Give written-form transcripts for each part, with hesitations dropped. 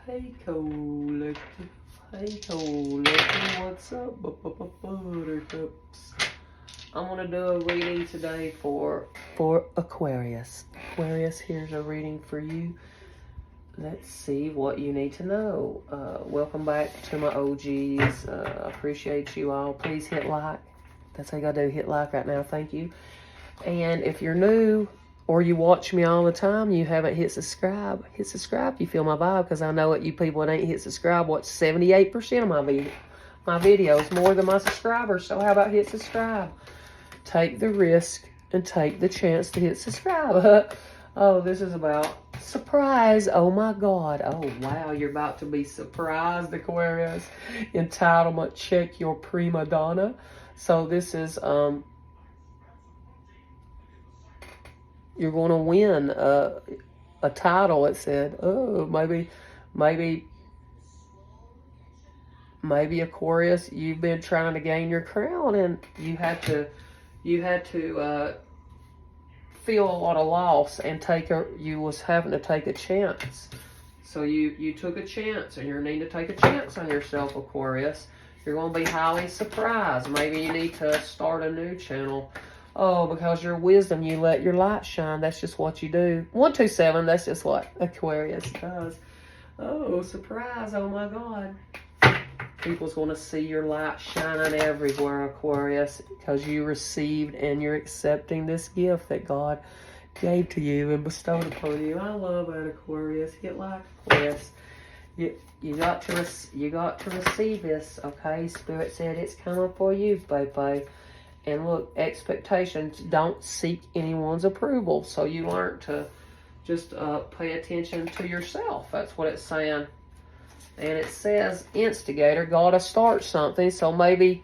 Hey collective, hey collective, what's up, buttercups? I'm gonna do a reading today for Aquarius. Aquarius, here's a reading for you. Let's see what you need to know. Welcome back to my OGs. Appreciate you all. Please hit like. That's how you gotta do. Hit like right now. Thank you. And if you're new or you watch me all the time, you haven't hit subscribe. Hit subscribe. You feel my vibe, because I know what you people that ain't hit subscribe watch 78% of my videos, more than my subscribers. So how about hit subscribe? Take the risk and take the chance to hit subscribe. Oh, this is about surprise. Oh my God. Oh wow, you're about to be surprised, Aquarius. Entitlement, check your prima donna. So this is you're going to win a title. It said, oh, maybe Aquarius, you've been trying to gain your crown, and you had to feel a lot of loss and you was having to take a chance. So you took a chance, and you need to take a chance on yourself, Aquarius. You're going to be highly surprised. Maybe you need to start a new channel. Oh, because your wisdom, you let your light shine. That's just what you do. 127, that's just what Aquarius does. Oh, surprise. Oh, my God. People's going to see your light shining everywhere, Aquarius, because you received and you're accepting this gift that God gave to you and bestowed upon you. I love that, Aquarius. Get like Aquarius. You got to receive this, okay? Spirit said it's coming for you, baby. And look, expectations, don't seek anyone's approval. So you learn to just pay attention to yourself. That's what it's saying. And it says, instigator, gotta start something. So maybe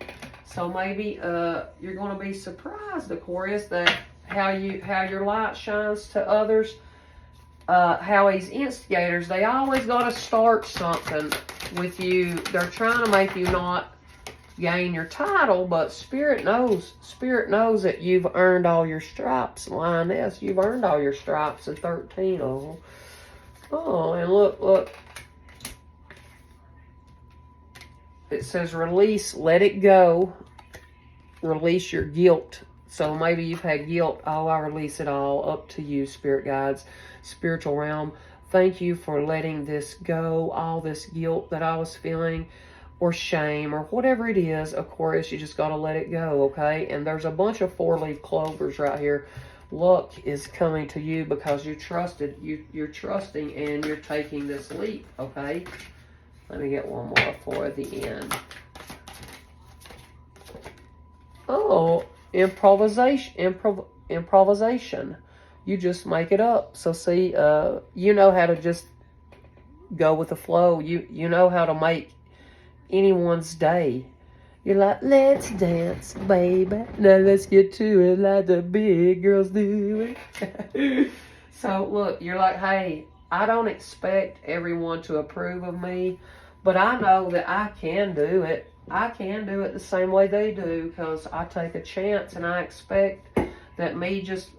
you're going to be surprised, Aquarius, that how your light shines to others. How these instigators, they always got to start something with you. They're trying to make you not gain your title, but Spirit knows that you've earned all your stripes, Lioness. You've earned all your stripes, and 13 of them. Oh, and look. It says release, let it go. Release your guilt. So maybe you've had guilt. Oh, I release it all up to you, Spirit guides, spiritual realm. Thank you for letting this go, all this guilt that I was feeling, or shame, or whatever it is, Aquarius. You just got to let it go, okay? And there's a bunch of 4-leaf clovers right here. Luck is coming to you because you trusted. You're trusting and you're taking this leap, okay? Let me get one more for the end. Oh, improvisation. You just make it up. So see, you know how to just go with the flow. You know how to make anyone's day. You're like, let's dance, baby. Now let's get to it like the big girls do it. So look, you're like, hey, I don't expect everyone to approve of me, but I know that I can do it. I can do it the same way they do, because I take a chance, and I expect that me just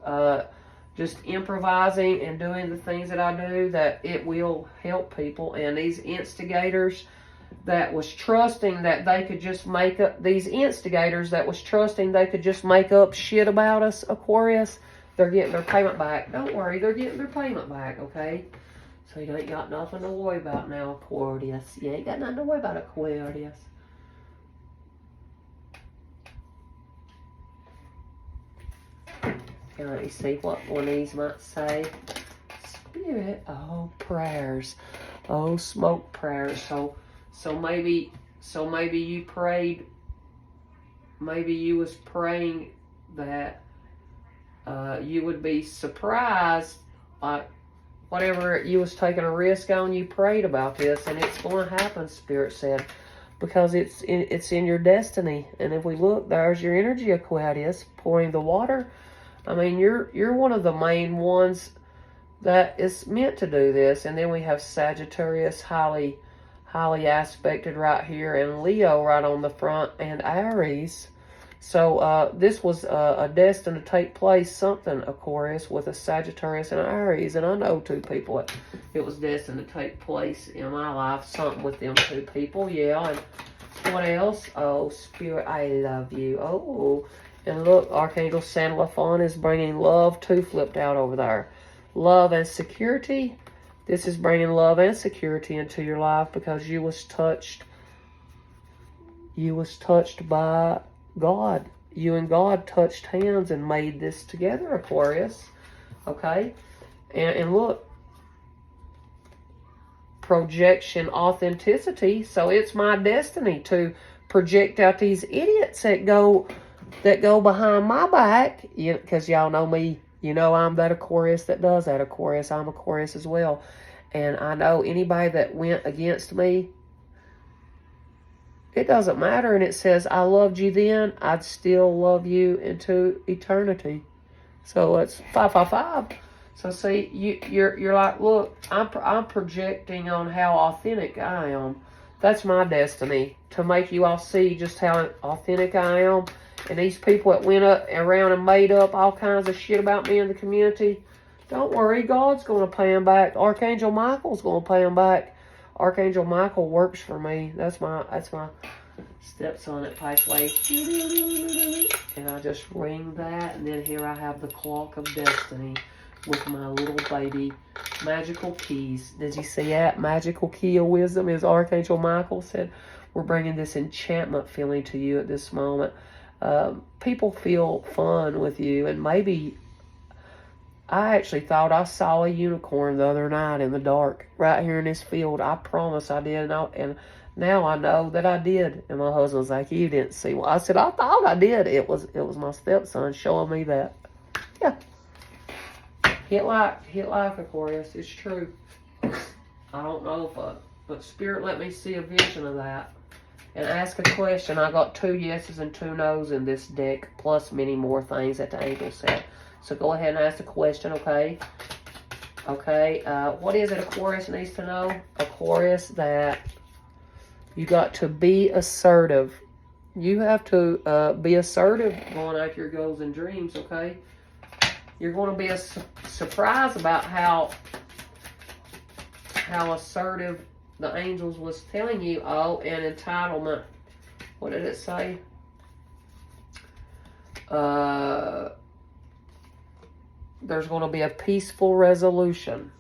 improvising and doing the things that I do, that it will help people. And these instigators that was trusting that they could just make up, these instigators that was trusting they could just make up shit about us, Aquarius, they're getting their payment back. Don't worry, they're getting their payment back, okay? So you ain't got nothing to worry about now, Aquarius. You ain't got nothing to worry about, Aquarius. Okay, let me see what one of these might say. Spirit, oh, prayers. Oh, smoke prayers. So maybe you prayed, maybe you was praying that you would be surprised, like whatever you was taking a risk on, you prayed about this, and it's going to happen, Spirit said, because it's in your destiny. And if we look, there's your energy, Aquarius, pouring the water. I mean, you're one of the main ones that is meant to do this. And then we have Sagittarius, highly aspected right here, and Leo right on the front, and Aries. So this was a destined to take place, something, Aquarius, with a Sagittarius and an Aries. And I know two people it was destined to take place in my life, something with them two people, yeah. And what else? Oh, Spirit, I love you. Oh, and look, Archangel Sandalphon is bringing love too, flipped out over there. Love and security. This is bringing love and security into your life because you was touched. You was touched by God. You and God touched hands and made this together, Aquarius. Okay? And look, projection, authenticity. So it's my destiny to project out these idiots that go behind my back. Because y'all know me. You know I'm that Aquarius that does that, Aquarius. I'm Aquarius as well. And I know anybody that went against me, it doesn't matter. And it says, I loved you then, I'd still love you into eternity. So it's 555. So see, you're like, look, I'm projecting on how authentic I am. That's my destiny, to make you all see just how authentic I am. And these people that went up around and made up all kinds of shit about me in the community, don't worry, God's going to pay them back. Archangel Michael's going to pay them back. Archangel Michael works for me. That's my stepson that passed away. And I just ring that, and then here I have the clock of destiny with my little baby magical keys. Did you see that? Magical key of wisdom, as Archangel Michael said. We're bringing this enchantment feeling to you at this moment. People feel fun with you, and maybe I actually thought I saw a unicorn the other night in the dark right here in this field. I promise I did, and now I know that I did. And my husband was like, "You didn't see one." I said, "I thought I did." It was my stepson showing me that. Yeah. Hit like Aquarius. It's true. I don't know but Spirit let me see a vision of that. And ask a question. I got 2 yeses and 2 nos in this deck, plus many more things that the angel said. So go ahead and ask a question, okay? Okay, what is it Aquarius needs to know? Aquarius, that you got to be assertive. You have to be assertive going after your goals and dreams, okay? You're going to be surprised about how assertive the angels was telling you. Oh, and entitlement. What did it say? There's going to be a peaceful resolution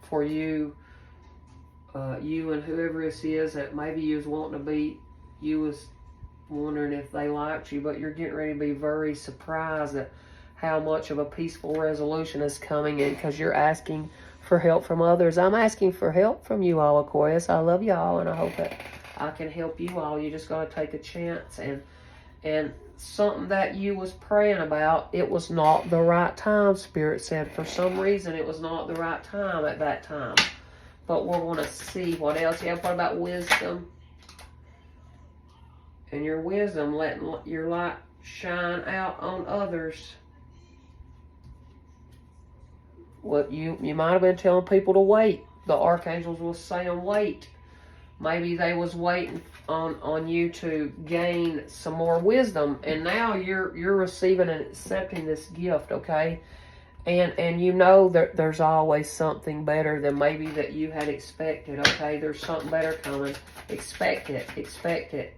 for you, you and whoever this is that maybe you was wanting to be, you was wondering if they liked you, but you're getting ready to be very surprised at how much of a peaceful resolution is coming in, because you're asking for help from others. I'm asking for help from you all, Aquarius. I love you all, and I hope that I can help you all. You just got to take a chance, and something that you was praying about, it was not the right time, Spirit said. For some reason, it was not the right time at that time. But we're going to see what else. Yeah, what about wisdom? And your wisdom, letting your light shine out on others. What you might have been telling people to wait. The archangels was saying wait. Maybe they was waiting on you to gain some more wisdom, and now you're receiving and accepting this gift, okay? And you know that there's always something better than maybe that you had expected, okay? There's something better coming. Expect it. Expect it.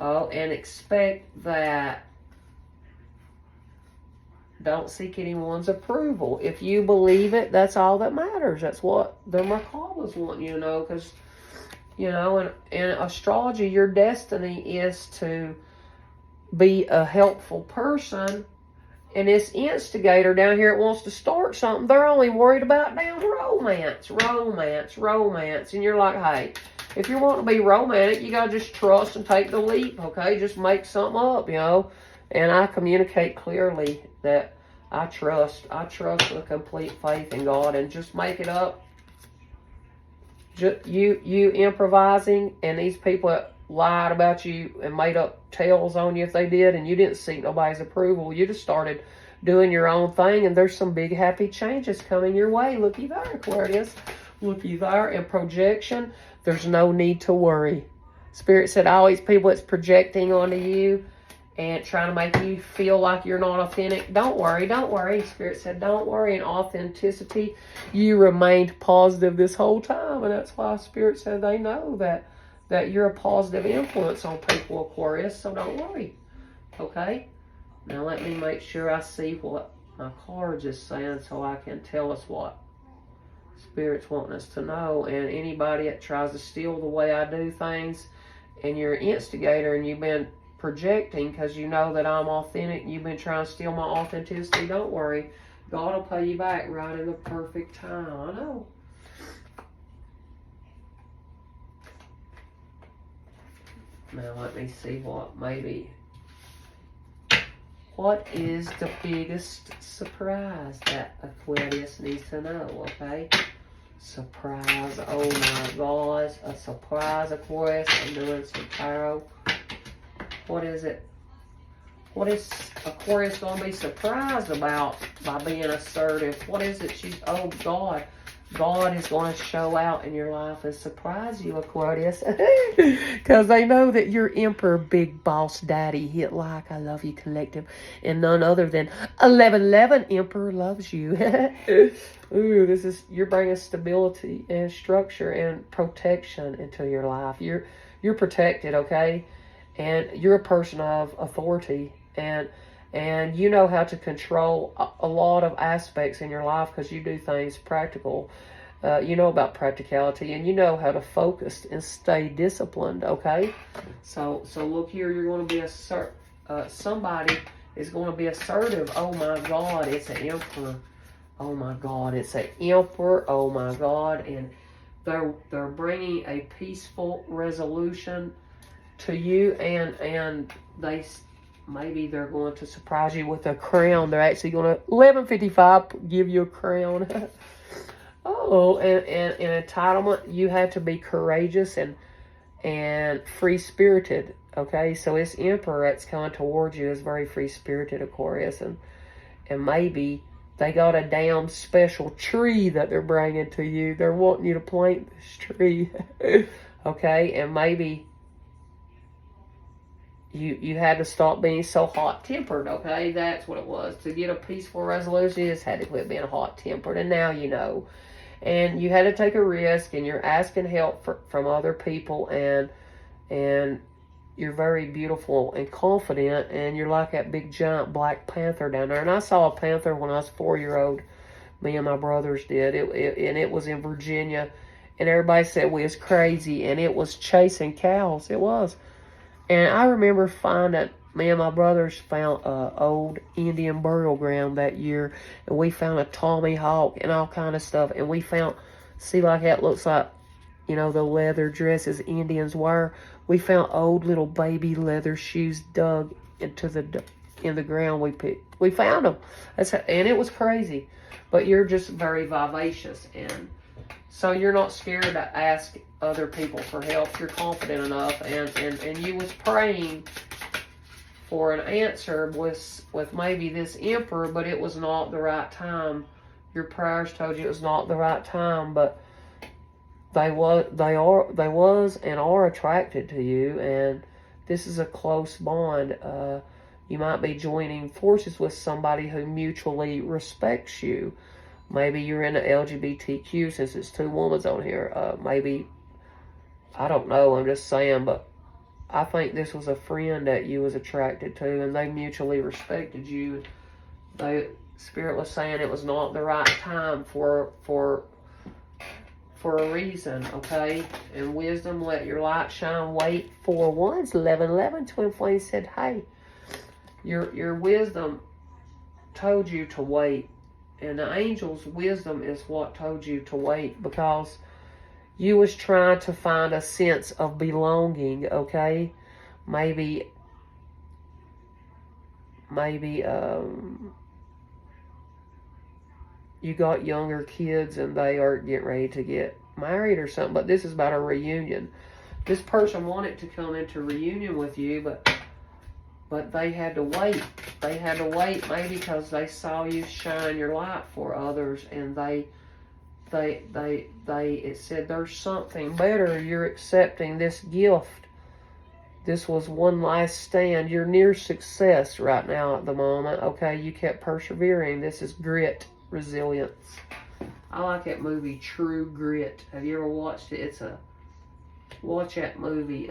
Oh, and expect that. Don't seek anyone's approval. If you believe it, that's all that matters. That's what the Merkabahs want you to know, because, you know, in astrology, your destiny is to be a helpful person. And this instigator down here that wants to start something, they're only worried about damn romance. And you're like, hey, if you want to be romantic, you got to just trust and take the leap, okay? Just make something up, you know? And I communicate clearly that I trust with complete faith in God, and just make it up. You improvising, and these people that lied about you and made up tales on you if they did, and you didn't seek nobody's approval. You just started doing your own thing, and there's some big happy changes coming your way. Looky there, Aquarius. Looky there. In projection, there's no need to worry. Spirit said all these people that's projecting onto you and trying to make you feel like you're not authentic. Don't worry, don't worry. Spirit said, don't worry. In authenticity, you remained positive this whole time. And that's why Spirit said they know that you're a positive influence on people, Aquarius. So don't worry. Okay? Now let me make sure I see what my cards is saying so I can tell us what Spirit's wanting us to know. And anybody that tries to steal the way I do things, and you're an instigator and you've been projecting because you know that I'm authentic and you've been trying to steal my authenticity, don't worry. God will pay you back right in the perfect time. I know. Now let me see what maybe. What is the biggest surprise that Aquarius needs to know, okay? Surprise, oh my gosh, a surprise, Aquarius. I'm doing some tarot. What is it? What is Aquarius going to be surprised about by being assertive? What is it? Oh God. God is going to show out in your life and surprise you, Aquarius. Because they know that you're Emperor, Big Boss Daddy, Hit Like, I Love You Collective, and none other than 1111 Emperor loves you. Ooh, you're bringing stability and structure and protection into your life. You're protected, okay? And you're a person of authority, and you know how to control a lot of aspects in your life because you do things practical. You know about practicality, and you know how to focus and stay disciplined, okay? So look here, you're going to be somebody is going to be assertive. Oh my God, it's an Emperor. Oh my God, it's an Emperor. Oh my God, and they're bringing a peaceful resolution to you, and maybe they're going to surprise you with a crown. They're actually going to 1155 give you a crown. Oh, and entitlement. You have to be courageous and free spirited. Okay, so this Emperor that's coming towards you is very free spirited, Aquarius, and maybe they got a damn special tree that they're bringing to you. They're wanting you to plant this tree. Okay, and maybe you had to stop being so hot-tempered, okay? That's what it was. To get a peaceful resolution, you just had to quit being hot-tempered, and now you know. And you had to take a risk, and you're asking help from other people, and you're very beautiful and confident, and you're like that big giant Black Panther down there. And I saw a panther when I was 4-year-old. Me and my brothers did. And it was in Virginia, and everybody said we was crazy, and it was chasing cows. It was. And I remember me and my brothers found an old Indian burial ground that year, and we found a Tommy Hawk and all kind of stuff. And we found, see, like that looks like, you know, the leather dresses Indians wear. We found old little baby leather shoes dug in the ground. We found them. And it was crazy. But you're just very vivacious, and so you're not scared to ask other people for help. You're confident enough, and you was praying for an answer with maybe this Emperor, but it was not the right time. Your prayers told you it was not the right time, but they was and are attracted to you, and this is a close bond. You might be joining forces with somebody who mutually respects you. Maybe you're into LGBTQ, since it's two women on here. Maybe, I don't know, I'm just saying, but I think this was a friend that you was attracted to, and they mutually respected you. Spirit was saying it was not the right time for a reason, okay? And wisdom, let your light shine. Wait for once. 1111 Twin Flame said, hey, your wisdom told you to wait. And the angel's wisdom is what told you to wait, because you was trying to find a sense of belonging, okay? Maybe you got younger kids and they are getting ready to get married or something, but this is about a reunion. This person wanted to come into reunion with you, but they had to wait. They had to wait maybe because they saw you shine your light for others, and it said there's something better. You're accepting this gift This was one last stand. You're near success right now at the moment, okay? You kept persevering. This is grit, resilience. I like that movie, True Grit. Have you ever watched it? Watch that movie.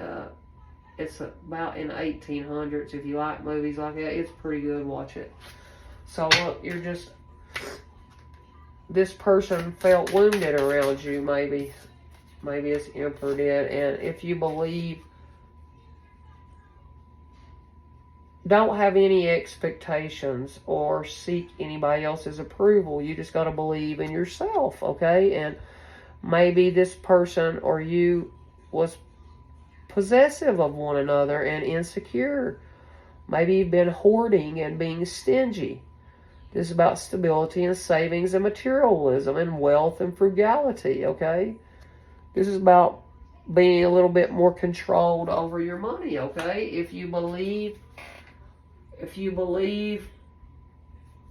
It's about in the 1800s. If you like movies like that, it's pretty good. Watch it. So look, this person felt wounded around you, maybe. Maybe this Emperor did. And if you believe, don't have any expectations or seek anybody else's approval. You just got to believe in yourself, okay? And maybe this person or you was possessive of one another and insecure. Maybe you've been hoarding and being stingy. This is about stability and savings and materialism and wealth and frugality, okay? This is about being a little bit more controlled over your money, okay? If you believe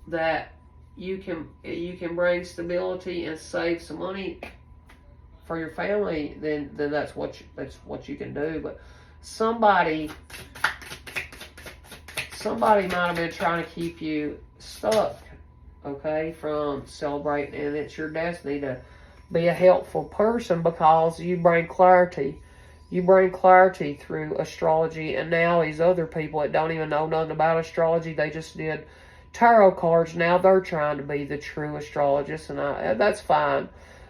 that you can bring stability and save some money for your family, then that's what you can do. But somebody might have been trying to keep you stuck, okay, from celebrating, and it's your destiny to be a helpful person because you bring clarity. You bring clarity through astrology, and now these other people that don't even know nothing about astrology, they just did tarot cards. Now they're trying to be the true astrologist, and that's fine.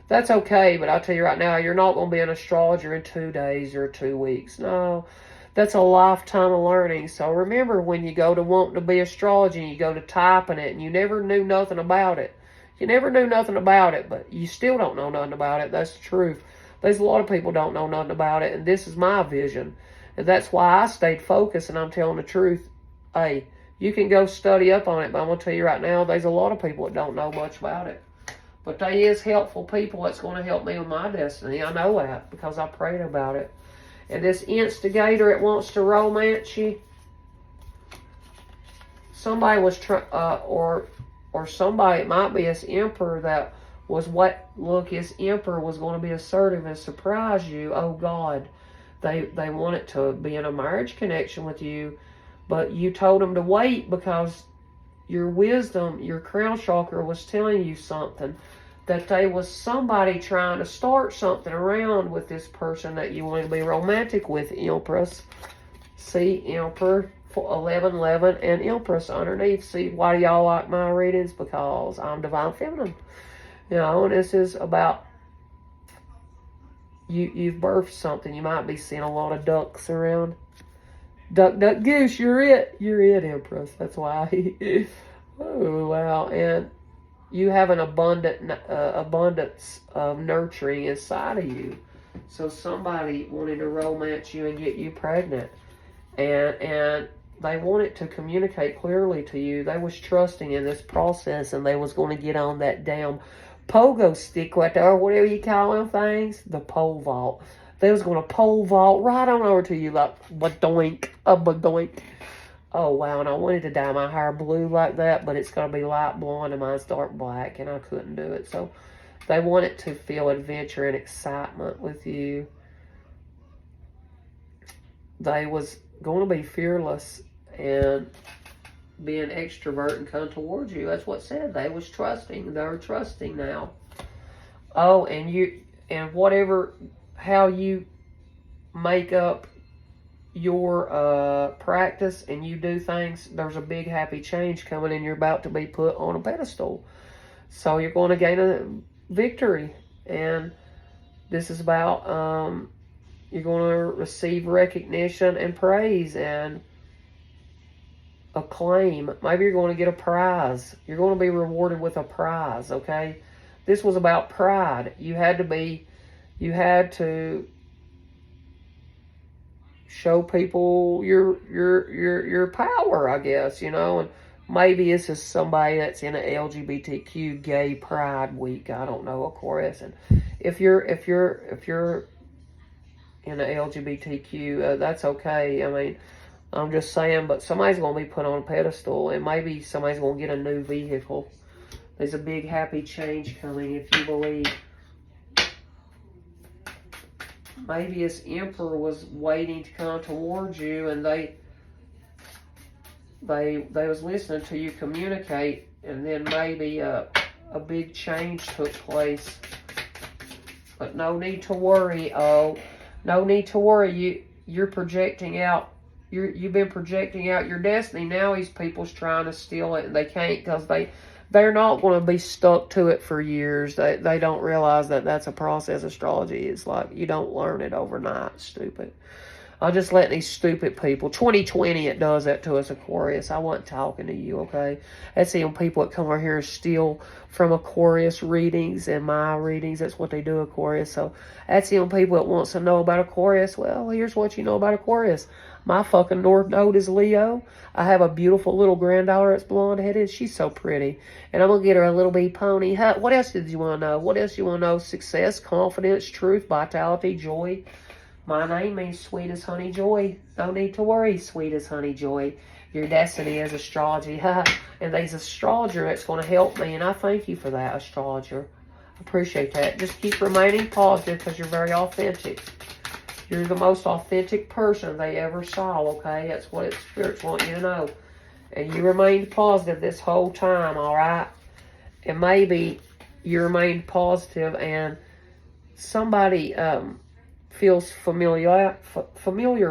That's okay, but I'll tell you right now, you're not going to be an astrologer in 2 days or 2 weeks. No, that's a lifetime of learning. So remember, when you go to wanting to be astrology, and you go to typing it, and you never knew nothing about it. You never knew nothing about it, but you still don't know nothing about it. That's the truth. There's a lot of people don't know nothing about it, and this is my vision. And that's why I stayed focused, and I'm telling the truth. Hey, you can go study up on it, but I'm going to tell you right now, there's a lot of people that don't know much about it. But there is helpful people that's going to help me with my destiny. I know that because I prayed about it. And this instigator that wants to romance you, somebody was or somebody, it might be this Emperor that was this Emperor was going to be assertive and surprise you. Oh God, they wanted to be in a marriage connection with you, but you told them to wait because your wisdom, your crown chakra was telling you something, that there was somebody trying to start something around with this person that you wanted to be romantic with, Empress. See, Emperor, 1111, and Empress underneath. See, why do y'all like my readings? Because I'm Divine Feminine. You know, and this is about you've birthed something. You might be seeing a lot of ducks around. Duck, duck, goose, you're it. You're it, Empress. That's why. Oh, wow. And you have an abundance of nurturing inside of you. So somebody wanted to romance you and get you pregnant. And they wanted to communicate clearly to you. They was trusting in this process, and they was going to get on that damn pogo stick right there, or whatever you call them things, the pole vault. They was going to pole vault right on over to you like badoink, a badoink. Oh, wow, and I wanted to dye my hair blue like that, but it's going to be light blonde, and mine's dark black, and I couldn't do it. So they wanted to feel adventure and excitement with you. They was going to be fearless and be an extrovert and come towards you. That's what said. They was trusting. They're trusting now. Oh, and whatever, how you make up your practice and you do things, there's a big happy change coming, and you're about to be put on a pedestal. So you're going to gain a victory, and this is about you're going to receive recognition and praise and acclaim. Maybe you're going to get a prize. You're going to be rewarded with a prize, okay? This was about pride. You had to show people your power, I guess, you know. And maybe this is somebody that's in an LGBTQ gay pride week. I don't know, of course. And if you're in an LGBTQ, that's okay. I mean, I'm just saying, but somebody's going to be put on a pedestal, and maybe somebody's going to get a new vehicle. There's a big happy change coming if you believe. maybe this Emperor was waiting to come towards you, and they was listening to you communicate, and then maybe a big change took place. But no need to worry. Oh, no need to worry. You're projecting out. You've been projecting out your destiny. Now these people's trying to steal it, and they can't, because they're not going to be stuck to it for years. They don't realize that that's a process. Astrology is like, you don't learn it overnight. Stupid. I'm just letting these stupid people. 2020, it does that to us, Aquarius. I wasn't talking to you, okay? That's the people that come over here and steal from Aquarius readings and my readings. That's what they do, Aquarius. So that's the people that wants to know about Aquarius. Well, here's what you know about Aquarius. My fucking North Node is Leo. I have a beautiful little granddaughter that's blonde-headed. She's so pretty. And I'm going to get her a little bitty pony. What else did you want to know? What else you want to know? Success, confidence, truth, vitality, joy. My name means sweet as honey joy. No need to worry, sweet as honey joy. Your destiny is astrology. And there's an astrologer that's going to help me. And I thank you for that, astrologer. I appreciate that. Just keep remaining positive, because you're very authentic. You're the most authentic person they ever saw, okay? That's what spirits want you to know. And you remained positive this whole time, all right? And maybe you remained positive, and somebody feels familiar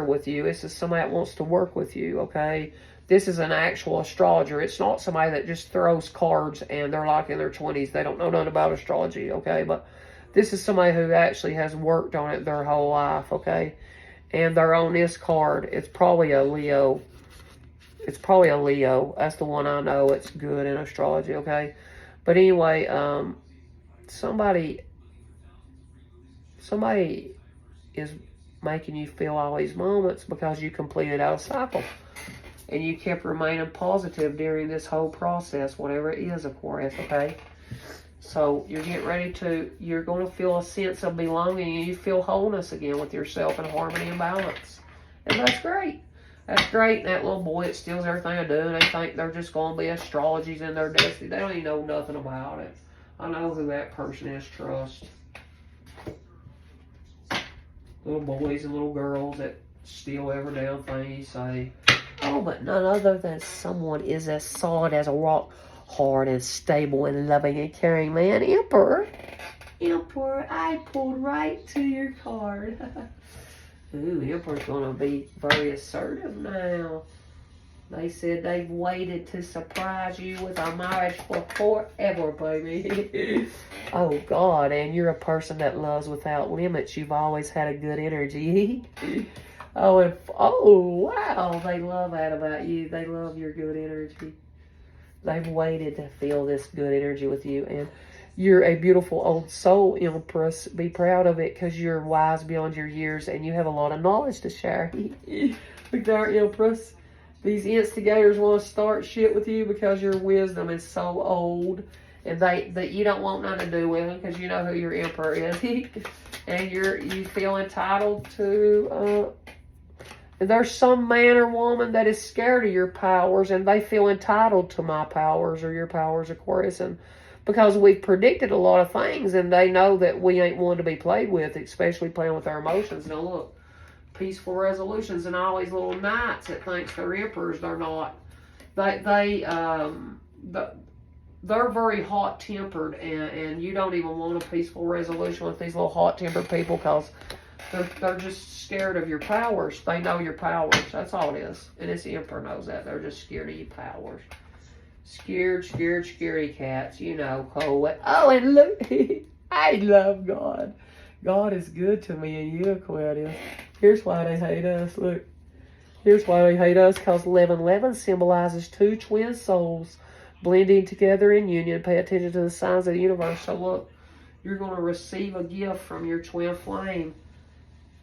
with you. This is somebody that wants to work with you, okay? This is an actual astrologer. It's not somebody that just throws cards and they're like in their 20s. They don't know nothing about astrology, okay? But this is somebody who actually has worked on it their whole life, okay? And they're on this card. It's probably a Leo. It's probably a Leo. That's the one I know. It's good in astrology, okay? But anyway, somebody is making you feel all these moments because you completed out a cycle. And you kept remaining positive during this whole process, whatever it is, Aquarius, okay? So you're getting ready to, you're going to feel a sense of belonging, and you feel wholeness again with yourself and harmony and balance. And that's great. That's great. And that little boy that steals everything I do, and they think they're just going to be astrologies in their destiny. They don't even know nothing about it. I know who that person is, trust. Little boys and little girls that steal every damn thing you say. Oh, but none other than someone is as solid as a rock, hard and stable and loving and caring man. Emperor, I pulled right to your card. Ooh, Emperor's going to be very assertive now. They said they've waited to surprise you with a marriage for forever, baby. Oh, God, and you're a person that loves without limits. You've always had a good energy. Oh, wow, they love that about you. They love your good energy. They've waited to feel this good energy with you, and you're a beautiful old soul, Empress. Be proud of it, because you're wise beyond your years, and you have a lot of knowledge to share. Look there, Empress. These instigators want to start shit with you because your wisdom is so old, and that you don't want nothing to do with them because you know who your Emperor is, and you feel entitled to. There's some man or woman that is scared of your powers, and they feel entitled to my powers or your powers, Aquarius, and because we've predicted a lot of things, and they know that we ain't one to be played with, especially playing with our emotions. Now look. Peaceful resolutions and all these little knights that thinks they're emperors, they're not. They're very hot-tempered, and you don't even want a peaceful resolution with these little hot-tempered people because they're just scared of your powers. They know your powers. That's all it is. And this emperor knows that. They're just scared of your powers. Scared, scary cats. You know, Cole. Oh, and look, I love God. God is good to me and you, Aquarius. Here's why they hate us. Look. Here's why they hate us. Because 1111 symbolizes two twin souls blending together in union. Pay attention to the signs of the universe. So look, you're going to receive a gift from your twin flame.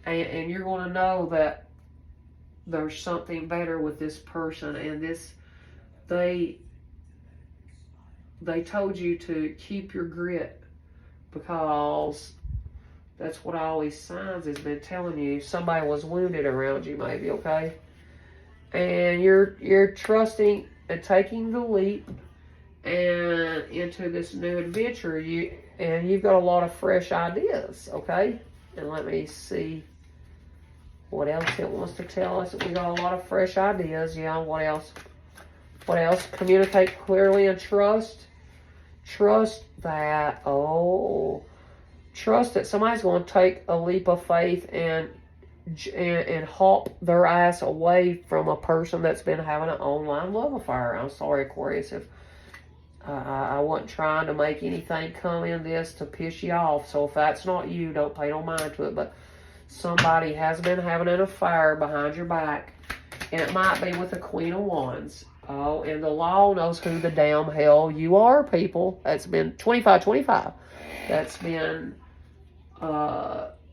And you're going to know that there's something better with this person. And they told you to keep your grit. Because that's what all these signs has been telling you. Somebody was wounded around you, maybe, okay? And you're trusting and taking the leap and into this new adventure. You've got a lot of fresh ideas, okay? And let me see what else it wants to tell us. We got a lot of fresh ideas. Yeah, what else? What else? Communicate clearly and trust. Trust that, trust that somebody's going to take a leap of faith and hop their ass away from a person that's been having an online love affair. I'm sorry, Aquarius, if I wasn't trying to make anything come in this to piss you off. So if that's not you, don't pay no mind to it. But somebody has been having an affair behind your back. And it might be with the Queen of Wands. Oh, and the law knows who the damn hell you are, people. That's been 25-25. That's been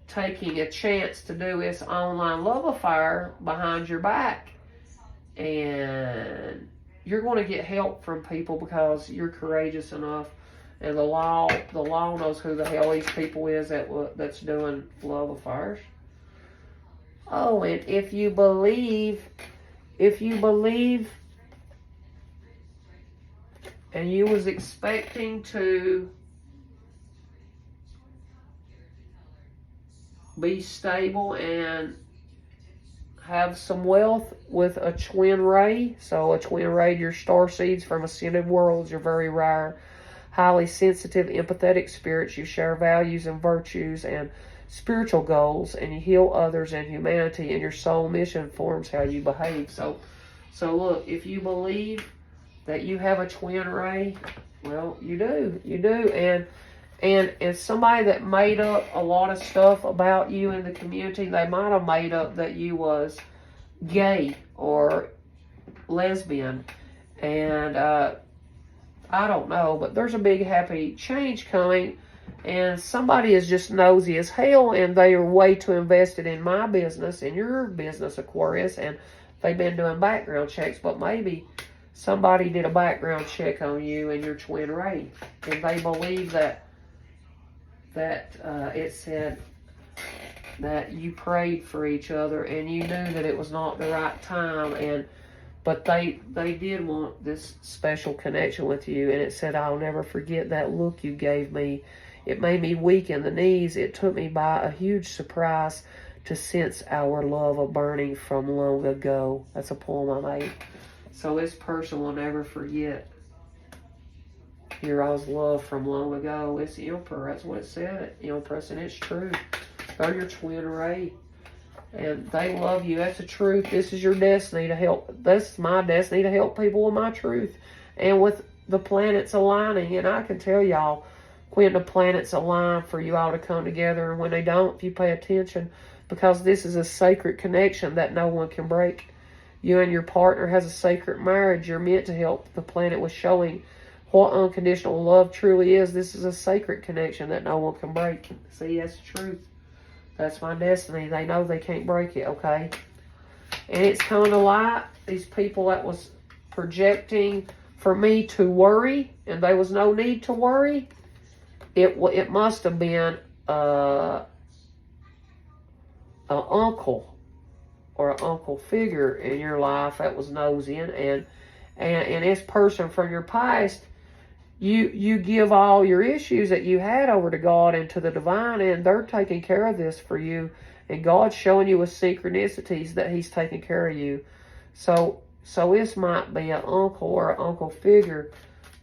taking a chance to do this online love affair behind your back. And you're going to get help from people because you're courageous enough. And the law knows who the hell these people is that's doing love affairs. Oh, and if you believe, and you was expecting to be stable and have some wealth with a twin ray. So a twin ray, your star seeds from ascended worlds. You're very rare, highly sensitive, empathetic spirits. You share values and virtues and spiritual goals, and you heal others and humanity, and your soul mission forms how you behave. So look, if you believe that you have a twin ray, well, you do. And somebody that made up a lot of stuff about you in the community, they might have made up that you was gay or lesbian. And I don't know, but there's a big happy change coming. And somebody is just nosy as hell, and they are way too invested in my business, in your business, Aquarius. And they've been doing background checks, but maybe somebody did a background check on you and your twin ray. And they believe that it said that you prayed for each other and you knew that it was not the right time, but they did want this special connection with you. And it said, I'll never forget that look you gave me. It made me weak in the knees. It took me by a huge surprise to sense our love a burning from long ago. That's a poem I made. So this person will never forget your all's love from long ago. It's the Emperor. That's what it said. Empress, and it's true. They're your twin ray. And they love you. That's the truth. This is your destiny to help. This is my destiny to help people with my truth. And with the planets aligning. And I can tell y'all, when the planets align for you all to come together. And when they don't, if you pay attention. Because this is a sacred connection that no one can break. You and your partner has a sacred marriage. You're meant to help. The planet was showing what unconditional love truly is. This is a sacred connection that no one can break. See, that's the truth. That's my destiny. They know they can't break it, okay? And it's coming to light. These people that was projecting for me to worry, and there was no need to worry, it must have been an uncle or an uncle figure in your life that was nosy. And this person from your past, you give all your issues that you had over to God and to the divine, and they're taking care of this for you. And God's showing you with synchronicities that he's taking care of you. So this might be an uncle or an uncle figure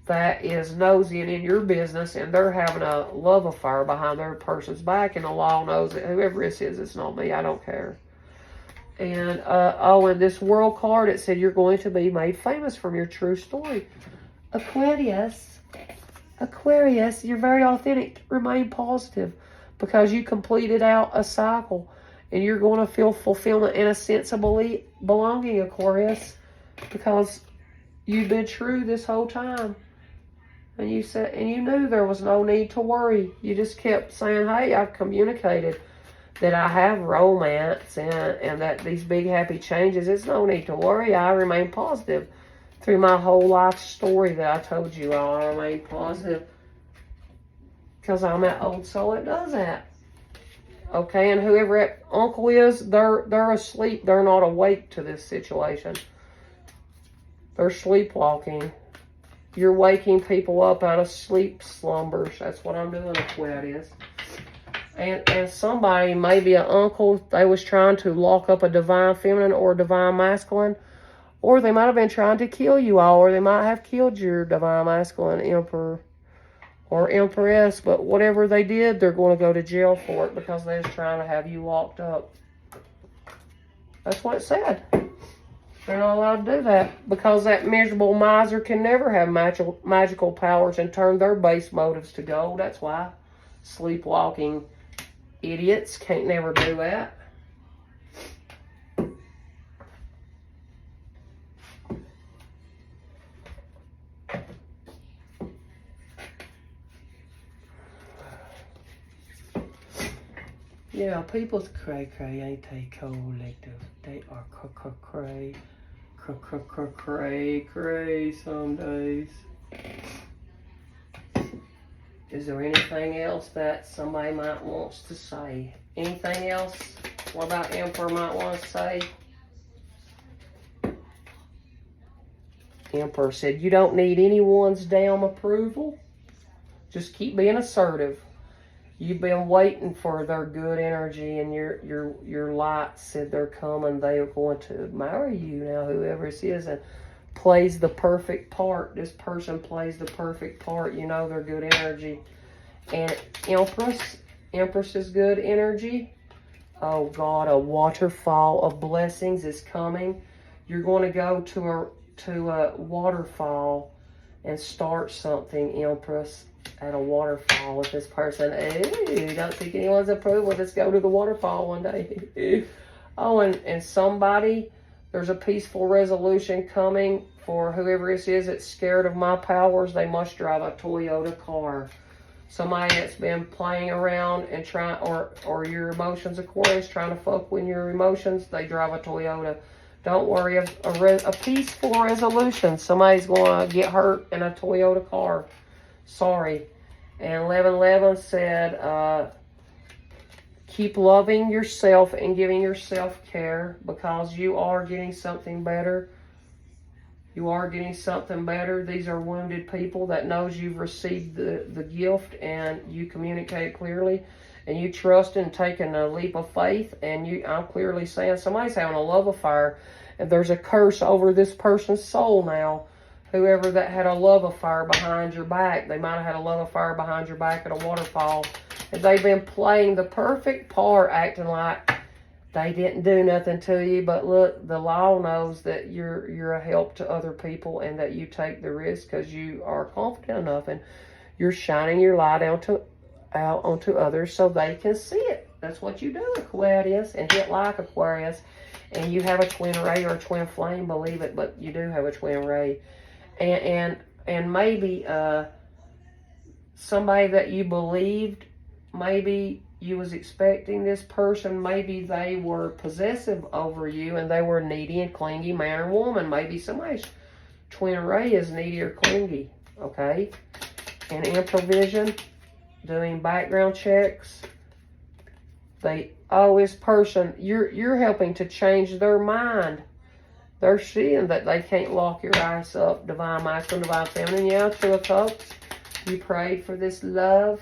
that is nosy and in your business, and they're having a love affair behind their person's back, and the law knows that whoever this is, it's not me. I don't care. And, in this world card, it said you're going to be made famous from your true story. Aquarius, you're very authentic. Remain positive because you completed out a cycle and you're going to feel fulfillment and a sense of belonging, Aquarius, because you've been true this whole time. And you said, and you knew there was no need to worry. You just kept saying, hey, I've communicated that I have romance and that these big happy changes. It's no need to worry. I remain positive. Through my whole life story that I told you all, I remain positive. Because I'm that old soul that does that. Okay, and whoever that uncle is, they're asleep. They're not awake to this situation. They're sleepwalking. You're waking people up out of sleep slumbers. That's what I'm doing, Aquarius. And somebody, maybe an uncle, they was trying to lock up a divine feminine or a divine masculine, or they might have been trying to kill you all, or they might have killed your divine masculine emperor or empress. But whatever they did, they're going to go to jail for it because they was trying to have you locked up. That's what it said. They're not allowed to do that because that miserable miser can never have magical powers and turn their base motives to gold. That's why sleepwalking idiots can't never do that. Yeah, people's cray-cray, ain't they, collective? They are cray-cray some days. Is there anything else that somebody might wants to say? Anything else? What about Emperor might want to say? Emperor said, you don't need anyone's damn approval. Just keep being assertive. You've been waiting for their good energy, and your light said they're coming. They are going to marry you now, whoever this is, and plays the perfect part. This person plays the perfect part. You know their good energy. And Empress is good energy. Oh God, a waterfall of blessings is coming. You're going to go to a waterfall and start something, Empress. At a waterfall with this person. Ooh, don't seek anyone's approval. Let's go to the waterfall one day. Oh, and somebody, there's a peaceful resolution coming for whoever this is that's scared of my powers. They must drive a Toyota car. Somebody that's been playing around and trying, or your emotions, Aquarius, trying to fuck with your emotions, they drive a Toyota. Don't worry, a peaceful resolution. Somebody's going to get hurt in a Toyota car. Sorry. And 1111 said, keep loving yourself and giving yourself care because you are getting something better. You are getting something better. These are wounded people that knows you've received the gift and you communicate clearly and you trust and taking a leap of faith. And I'm clearly saying somebody's having a love affair and there's a curse over this person's soul now. Whoever that had a love affair behind your back, they might have had a love affair behind your back at a waterfall. And they've been playing the perfect part, acting like they didn't do nothing to you. But look, the law knows that you're a help to other people and that you take the risk because you are confident enough and you're shining your light out onto others so they can see it. That's what you do, Aquarius, and hit like Aquarius. And you have a twin ray or a twin flame, believe it, but you do have a twin ray. And maybe somebody that you believed, maybe you was expecting this person, maybe they were possessive over you and they were needy and clingy, man or woman. Maybe somebody's twin ray is needy or clingy, okay? And improvision, doing background checks. This person, you're helping to change their mind. They're seeing that they can't lock your eyes up. Divine masculine, divine feminine. Yeah, Two of Cups. You prayed for this love.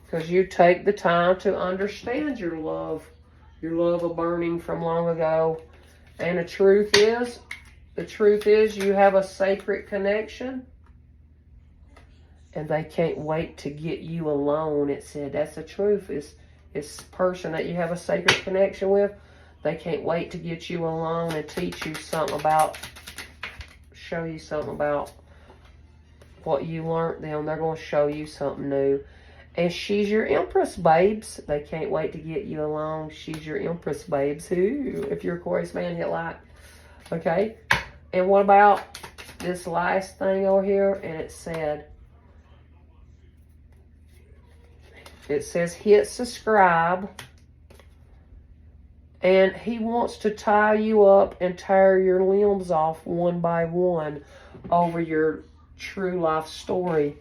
Because you take the time to understand your love. Your love of burning from long ago. And the truth is you have a sacred connection. And they can't wait to get you alone. It said that's the truth. It's person that you have a sacred connection with. They can't wait to get you alone and teach you something about, show you something about what you learned them. They're going to show you something new. And she's your Empress, babes. They can't wait to get you alone. She's your Empress, babes. Ooh, if you're Aquarius man, hit like. Okay. And what about this last thing over here? And it says hit subscribe. And he wants to tie you up and tear your limbs off one by one over your true life story.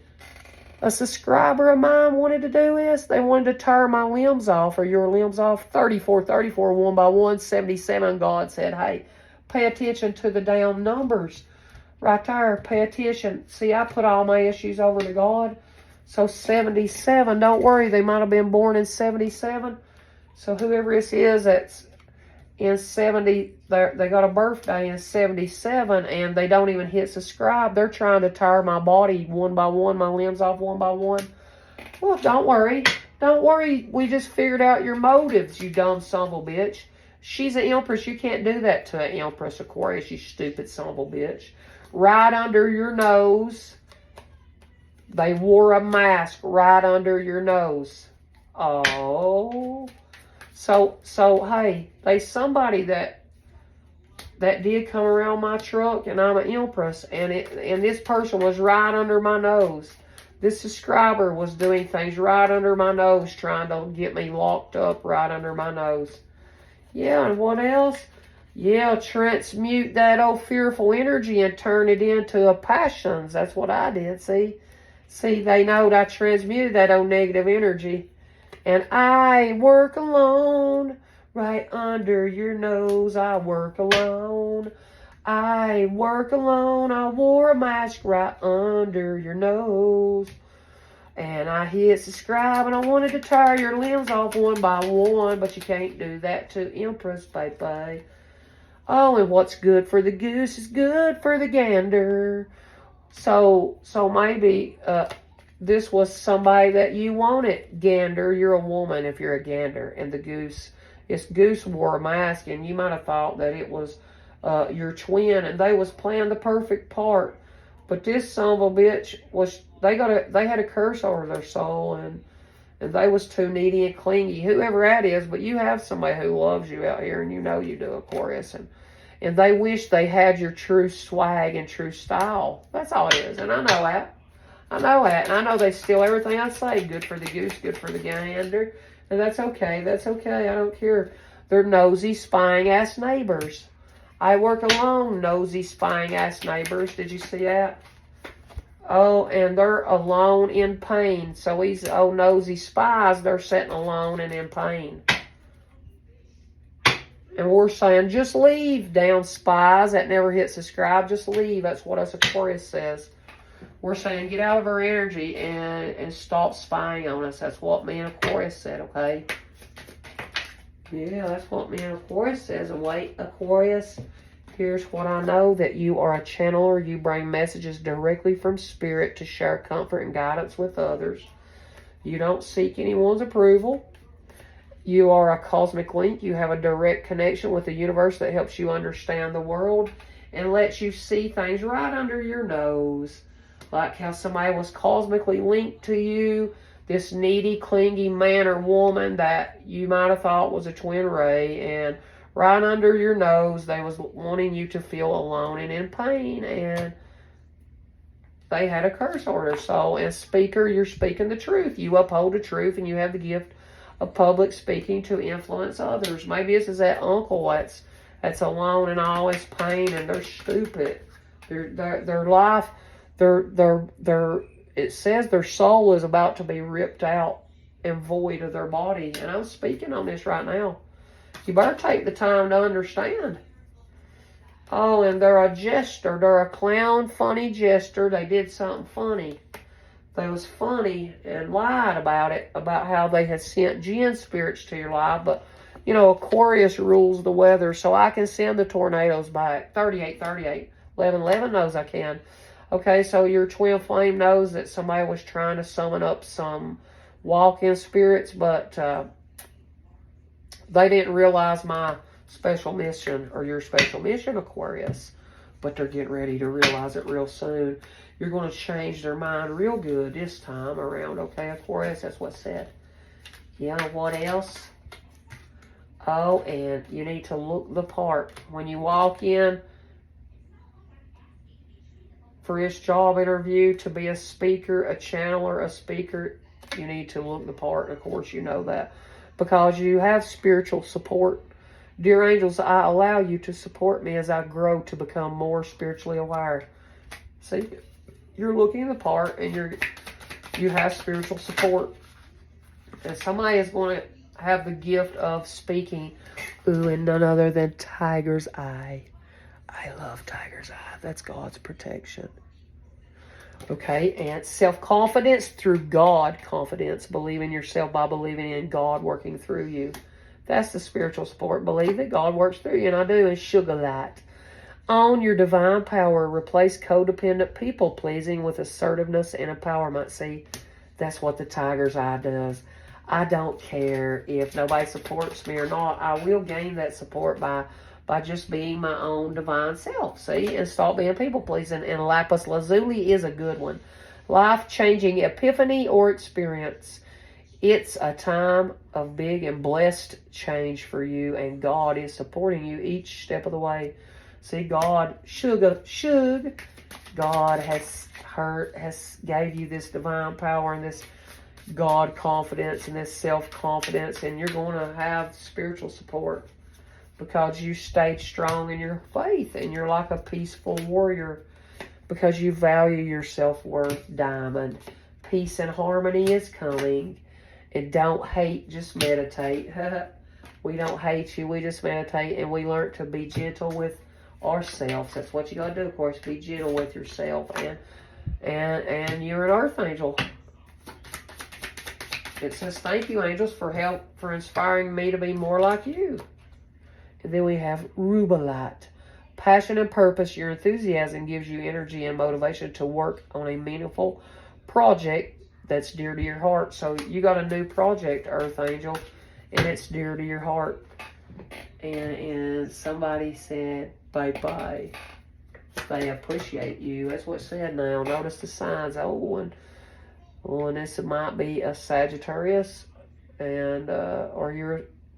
A subscriber of mine wanted to do this. They wanted to tear my limbs off or your limbs off. 34, one by one. 77, God said, hey, pay attention to the damn numbers. Right there, pay attention. See, I put all my issues over to God. So 77, don't worry, they might have been born in 77. So whoever this is that's in 70, they got a birthday in 77 and they don't even hit subscribe. They're trying to tear my body one by one, my limbs off one by one. Well, don't worry. Don't worry. We just figured out your motives, you dumb son of a bitch. She's an empress. You can't do that to an empress, Aquarius, you stupid son of a bitch. Right under your nose. They wore a mask right under your nose. Oh. So hey, there's somebody that did come around my truck, and I'm an empress, and this person was right under my nose. This subscriber was doing things right under my nose, trying to get me locked up right under my nose. Yeah, and what else? Yeah, transmute that old fearful energy and turn it into a passions. That's what I did, see? See, they know that I transmuted that old negative energy. And I work alone, right under your nose. I work alone. I work alone. I wore a mask right under your nose. And I hit subscribe, and I wanted to tear your limbs off one by one, but you can't do that to Empress, baby. Oh, and what's good for the goose is good for the gander. So maybe this was somebody that you wanted. Gander, you're a woman if you're a gander. And the goose, this goose wore a mask, and you might have thought that it was your twin, and they was playing the perfect part. But this son of a bitch was, they had a curse over their soul, and they was too needy and clingy. Whoever that is, but you have somebody who loves you out here, and you know you do, Aquarius. And they wish they had your true swag and true style. That's all it is. And I know that. I know that. And I know they steal everything I say. Good for the goose, good for the gander. And that's okay. That's okay. I don't care. They're nosy, spying-ass neighbors. I work alone, nosy, spying-ass neighbors. Did you see that? Oh, and they're alone in pain. So these old nosy spies, they're sitting alone and in pain. And we're saying, just leave, damn spies that never hit subscribe. Just leave. That's what us Aquarius says. We're saying, get out of our energy and stop spying on us. That's what me and Aquarius said, okay? Yeah, that's what me and Aquarius says. And wait, Aquarius, here's what I know, that you are a channeler. You bring messages directly from spirit to share comfort and guidance with others. You don't seek anyone's approval. You are a cosmic link. You have a direct connection with the universe that helps you understand the world and lets you see things right under your nose. Like how somebody was cosmically linked to you, this needy, clingy man or woman that you might have thought was a twin ray, and right under your nose, they was wanting you to feel alone and in pain, and they had a curse on their soul. And speaker, you're speaking the truth. You uphold the truth, and you have the gift of public speaking to influence others. Maybe this is that uncle that's alone and always pain, and they're stupid. Their life, it says their soul is about to be ripped out and void of their body. And I'm speaking on this right now. You better take the time to understand. Oh, and they're a jester. They're a clown, funny jester. They did something funny. They was funny and lied about it, about how they had sent jinn spirits to your life. But, you know, Aquarius rules the weather, so I can send the tornadoes back. 3838. 1111 knows I can. Okay, so your twin flame knows that somebody was trying to summon up some walk-in spirits, but they didn't realize my special mission, or your special mission, Aquarius. But they're getting ready to realize it real soon. You're going to change their mind real good this time around, okay, Aquarius? That's what's said. Yeah, what else? Oh, and you need to look the part. When you walk in for this job interview to be a speaker, a channeler, a speaker, you need to look the part. And of course, you know that because you have spiritual support. Dear angels, I allow you to support me as I grow to become more spiritually aware. See, you're looking the part, and you have spiritual support. And somebody is going to have the gift of speaking. Ooh, and none other than Tiger's Eye. I love Tiger's Eye. That's God's protection. Okay, and self-confidence through God confidence. Believe in yourself by believing in God working through you. That's the spiritual support. Believe that God works through you, and I do, and sugar that. Own your divine power. Replace codependent people-pleasing with assertiveness and empowerment. See, that's what the tiger's eye does. I don't care if nobody supports me or not. I will gain that support by just being my own divine self, see, and stop being people-pleasing. And lapis lazuli is a good one. Life-changing epiphany or experience. It's a time of big and blessed change for you, and God is supporting you each step of the way. See, God, God has gave you this divine power and this God confidence and this self-confidence, and you're going to have spiritual support because you stayed strong in your faith, and you're like a peaceful warrior because you value your self-worth, diamond. Peace and harmony is coming. And don't hate, just meditate. We don't hate you, we just meditate, and we learn to be gentle with ourselves. That's what you got to do, of course. Be gentle with yourself, and you're an earth angel. It says, thank you, angels, for inspiring me to be more like you. And then we have rubellite. Passion and purpose. Your enthusiasm gives you energy and motivation to work on a meaningful project that's dear to your heart. So you got a new project, Earth Angel, and it's dear to your heart. And somebody said, bye-bye. They appreciate you. That's what's said now. Notice the signs. And this might be a Sagittarius, and or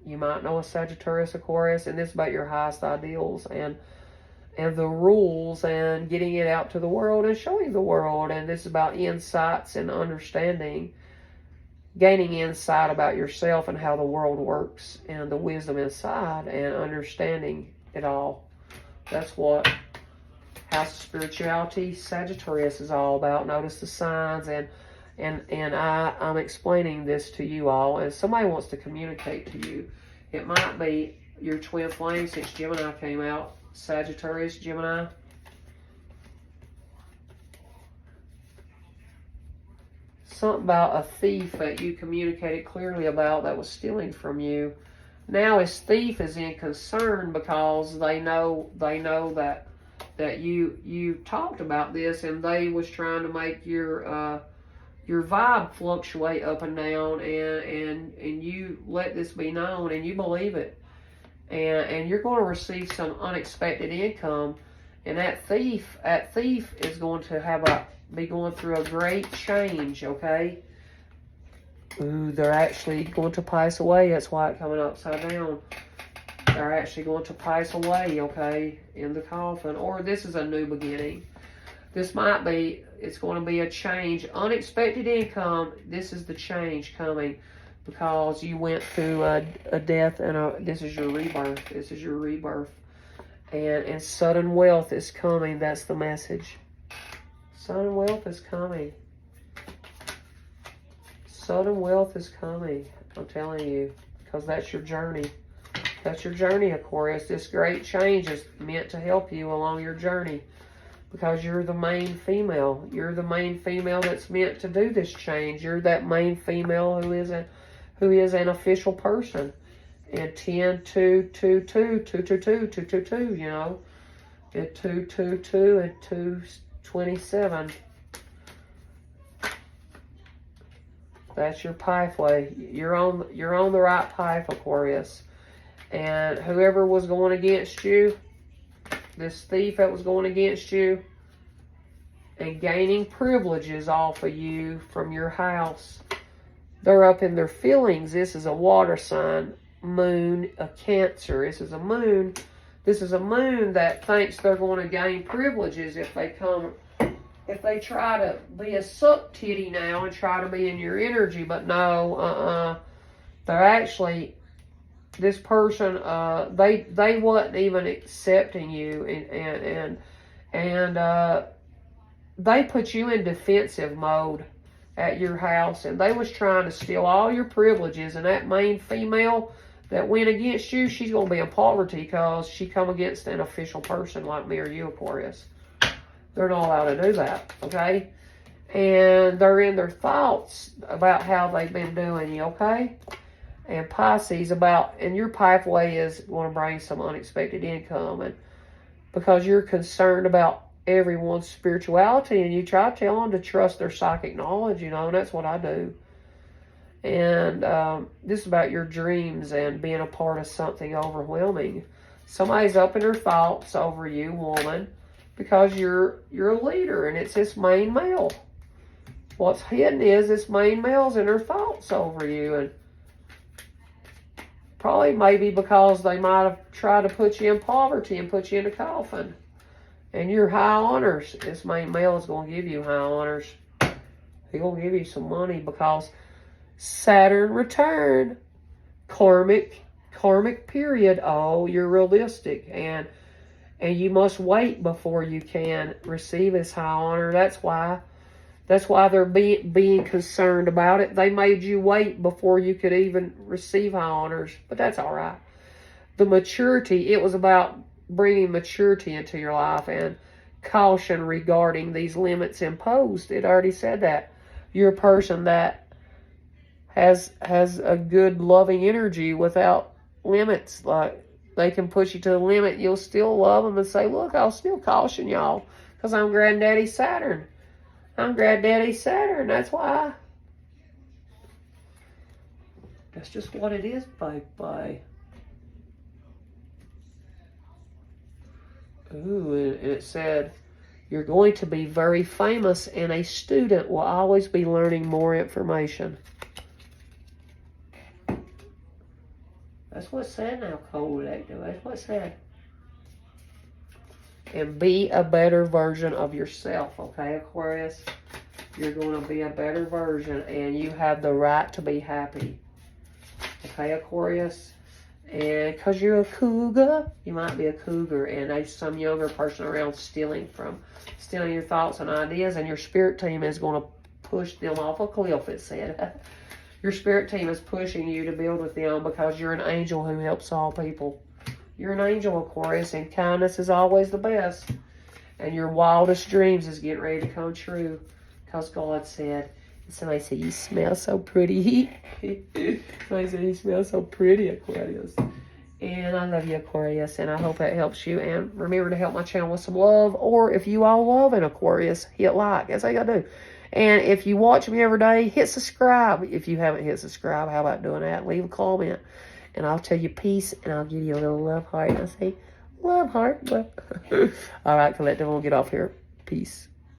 you might know a Sagittarius, Aquarius, and this is about your highest ideals and the rules and getting it out to the world and showing the world. And this is about insights and understanding, gaining insight about yourself and how the world works and the wisdom inside and understanding it all. That's what House of Spirituality Sagittarius is all about. Notice the signs, and I'm explaining this to you all, and somebody wants to communicate to you. It might be your twin flame since Gemini came out. Sagittarius, Gemini. Something about a thief that you communicated clearly about that was stealing from you. Now his thief is in concern because they know that you talked about this, and they was trying to make your vibe fluctuate up and down, and you let this be known, and you believe it. And you're going to receive some unexpected income, and that thief is going to be going through a great change. Okay. Ooh, they're actually going to pass away. That's why it's coming upside down. They're actually going to pass away. Okay, in the coffin. Or this is a new beginning. This might be. It's going to be a change, unexpected income. This is the change coming. Because you went through a death, and this is your rebirth. This is your rebirth. And sudden wealth is coming. That's the message. Sudden wealth is coming. Sudden wealth is coming. I'm telling you. Because that's your journey. That's your journey, Aquarius. This great change is meant to help you along your journey. Because you're the main female. You're the main female that's meant to do this change. You're that main female who is an official person. And 10, 2, 2, 2, 2, 2, 2, 2, 2, 2, you know. And 2, 2, 2, and 2, 27. That's your pathway. You're on the right path, Aquarius. And whoever was going against you, this thief that was going against you, and gaining privileges off of you from your house, they're up in their feelings. This is a water sign, moon, a Cancer. This is a moon. This is a moon that thinks they're going to gain privileges if they try to be a suck titty now and try to be in your energy. But no, they're actually, this person, they wasn't even accepting you, and they put you in defensive mode at your house, and they was trying to steal all your privileges. And that main female that went against you, she's going to be in poverty because she come against an official person like me or you, Aquarius. They're not allowed to do that, okay? And they're in their thoughts about how they've been doing you, okay? And Pisces and your pathway is going to bring some unexpected income, and because you're concerned about everyone's spirituality, and you try to tell them to trust their psychic knowledge, and that's what I do. And this is about your dreams and being a part of something overwhelming. Somebody's up in their thoughts over you, woman, because you're a leader, and it's this main male. What's hidden is this main male's in their thoughts over you, and probably maybe because they might have tried to put you in poverty and put you in a coffin. And you're high honors. This main male is going to give you high honors. He's going to give you some money because Saturn return, karmic period. Oh, you're realistic, and you must wait before you can receive this high honor. That's why they're being concerned about it. They made you wait before you could even receive high honors, but that's all right. The maturity, it was about bringing maturity into your life and caution regarding these limits imposed. It already said that. You're a person that has a good loving energy without limits. Like, they can push you to the limit. You'll still love them and say, look, I'll still caution y'all because I'm Granddaddy Saturn. I'm Granddaddy Saturn, that's why. That's just what it is, baby. Ooh, and it said, you're going to be very famous, and a student will always be learning more information. That's what it said now, Cold. That's what it said. And be a better version of yourself, okay, Aquarius? You're going to be a better version, and you have the right to be happy, okay, Aquarius? And because you're a cougar, you might be a cougar, and there's some younger person around stealing your thoughts and ideas, and your spirit team is going to push them off a cliff, it said. Your spirit team is pushing you to build with them because you're an angel who helps all people. You're an angel, Aquarius, and kindness is always the best. And your wildest dreams is getting ready to come true. Because God said, somebody said, you smell so pretty. Somebody said, you smell so pretty, Aquarius. And I love you, Aquarius, and I hope that helps you. And remember to help my channel with some love. Or if you all love an Aquarius, hit like. That's all you got to do. And if you watch me every day, hit subscribe. If you haven't hit subscribe, how about doing that? Leave a comment. And I'll tell you peace, and I'll give you a little love heart. And I say, love heart. All right, Collective, we'll get off here. Peace.